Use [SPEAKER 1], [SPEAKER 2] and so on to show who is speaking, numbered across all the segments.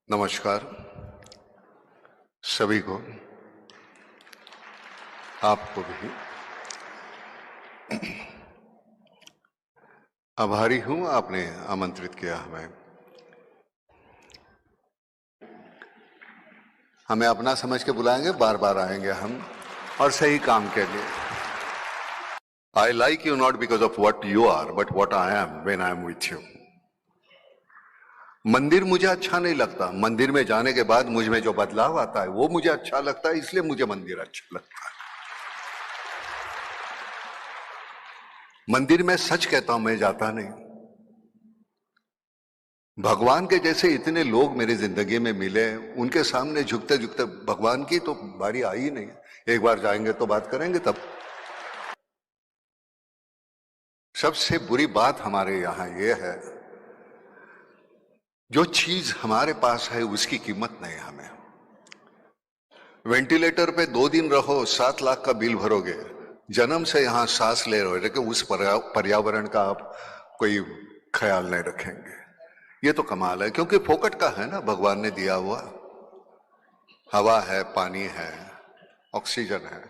[SPEAKER 1] नमस्कार सभी को, आपको भी। आभारी हूं आपने आमंत्रित किया हमें अपना समझ के बुलाएंगे, बार बार आएंगे हम, और सही काम के लिए। I like you not because of what you are but what I am when I am with you. मंदिर मुझे अच्छा नहीं लगता, मंदिर में जाने के बाद मुझ में जो बदलाव आता है वो मुझे अच्छा लगता है, इसलिए मुझे मंदिर अच्छा लगता है। मंदिर में सच कहता हूं, मैं जाता नहीं। भगवान के जैसे इतने लोग मेरी जिंदगी में मिले, उनके सामने झुकते झुकते भगवान की तो बारी आई नहीं। एक बार जाएंगे तो बात करेंगे तब। सबसे बुरी बात हमारे यहां यह है, जो चीज हमारे पास है उसकी कीमत नहीं हमें। वेंटिलेटर पे 2 दिन रहो, 7 लाख का बिल भरोगे। जन्म से यहां सांस ले रहे हो, लेकिन उस पर्यावरण का आप कोई ख्याल नहीं रखेंगे। ये तो कमाल है, क्योंकि फोकट का है ना, भगवान ने दिया हुआ। हवा है, पानी है, ऑक्सीजन है।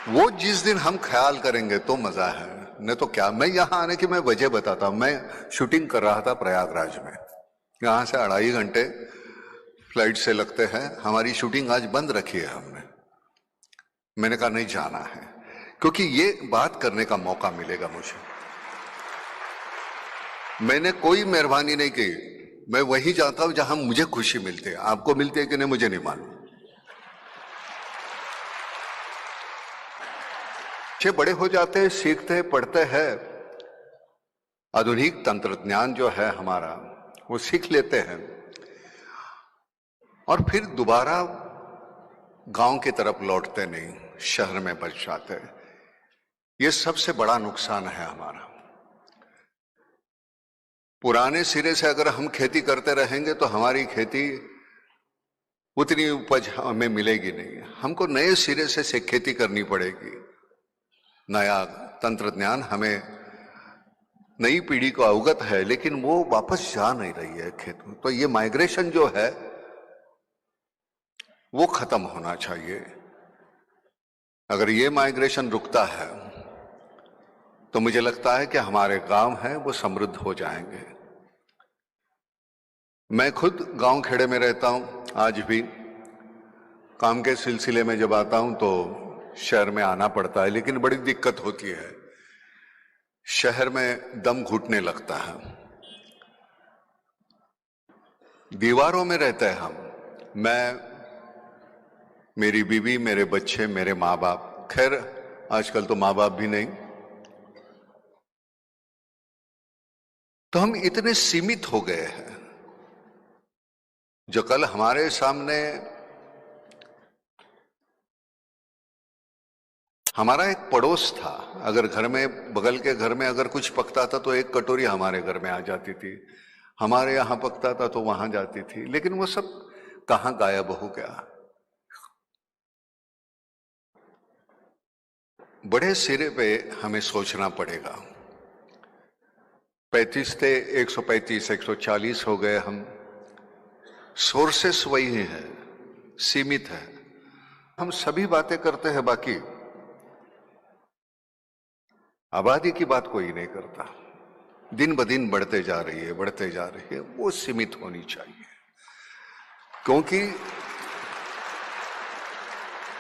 [SPEAKER 1] वो जिस दिन हम ख्याल करेंगे तो मजा है, नहीं तो क्या। मैं यहां आने की मैं वजह बताता हूं। मैं शूटिंग कर रहा था प्रयागराज में, यहां से 2.5 घंटे फ्लाइट से लगते हैं। हमारी शूटिंग आज बंद रखी है हमने। मैंने कहा नहीं, जाना है, क्योंकि ये बात करने का मौका मिलेगा मुझे। मैंने कोई मेहरबानी नहीं की, मैं वहीं जाता हूं जहां मुझे खुशी मिलती है। आपको मिलती है कि नहीं मुझे नहीं मालूम। बच्चे बड़े हो जाते हैं, सीखते हैं, पढ़ते हैं, आधुनिक तंत्रज्ञान जो है हमारा वो सीख लेते हैं, और फिर दोबारा गांव की तरफ लौटते नहीं, शहर में बच जाते हैं। ये सबसे बड़ा नुकसान है हमारा। पुराने सिरे से अगर हम खेती करते रहेंगे तो हमारी खेती उतनी उपज हमें मिलेगी नहीं। हमको नए सिरे से खेती करनी पड़ेगी। नया तंत्रज्ञान हमें, नई पीढ़ी को अवगत है, लेकिन वो वापस जा नहीं रही है खेत में। तो ये माइग्रेशन जो है वो खत्म होना चाहिए। अगर ये माइग्रेशन रुकता है तो मुझे लगता है कि हमारे गांव हैं वो समृद्ध हो जाएंगे। मैं खुद गांव खेड़े में रहता हूं, आज भी काम के सिलसिले में जब आता हूं तो शहर में आना पड़ता है, लेकिन बड़ी दिक्कत होती है। शहर में दम घुटने लगता है। दीवारों में रहते हैं हम, मैं, मेरी बीवी, मेरे बच्चे, मेरे माँ बाप। खैर आजकल तो माँ बाप भी नहीं। तो हम इतने सीमित हो गए हैं। जो कल हमारे सामने हमारा एक पड़ोस था, अगर घर में, बगल के घर में अगर कुछ पकता था तो एक कटोरी हमारे घर में आ जाती थी। हमारे यहां पकता था तो वहां जाती थी, लेकिन वो सब कहां गायब हो गया। बड़े सिरे पे हमें सोचना पड़ेगा। 35 थे, 135, 140 हो गए हम। सोर्सेस वही है, सीमित है। हम सभी बातें करते हैं, बाकी आबादी की बात कोई नहीं करता। दिन ब दिन बढ़ते जा रही है, बढ़ते जा रही है। वो सीमित होनी चाहिए, क्योंकि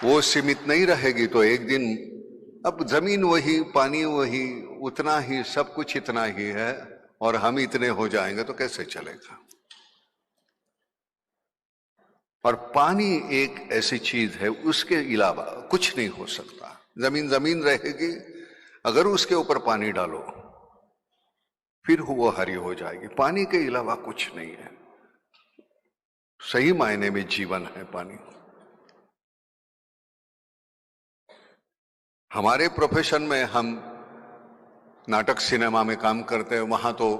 [SPEAKER 1] वो सीमित नहीं रहेगी तो एक दिन, अब जमीन वही, पानी वही, उतना ही, सब कुछ इतना ही है, और हम इतने हो जाएंगे तो कैसे चलेगा। और पानी एक ऐसी चीज है, उसके अलावा कुछ नहीं हो सकता। जमीन जमीन रहेगी, अगर उसके ऊपर पानी डालो फिर वो हरी हो जाएगी। पानी के अलावा कुछ नहीं है। सही मायने में जीवन है पानी। हमारे प्रोफेशन में, हम नाटक सिनेमा में काम करते हैं, वहां तो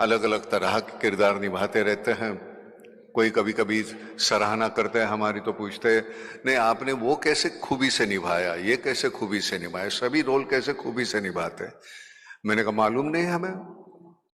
[SPEAKER 1] अलग अलग तरह के किरदार निभाते रहते हैं। कोई कभी कभी सराहना करते हैं हमारी, तो पूछते हैं नहीं आपने वो कैसे खूबी से निभाया, ये कैसे खूबी से निभाया, सभी रोल कैसे खूबी से निभाते। मैंने कहा मालूम नहीं हमें,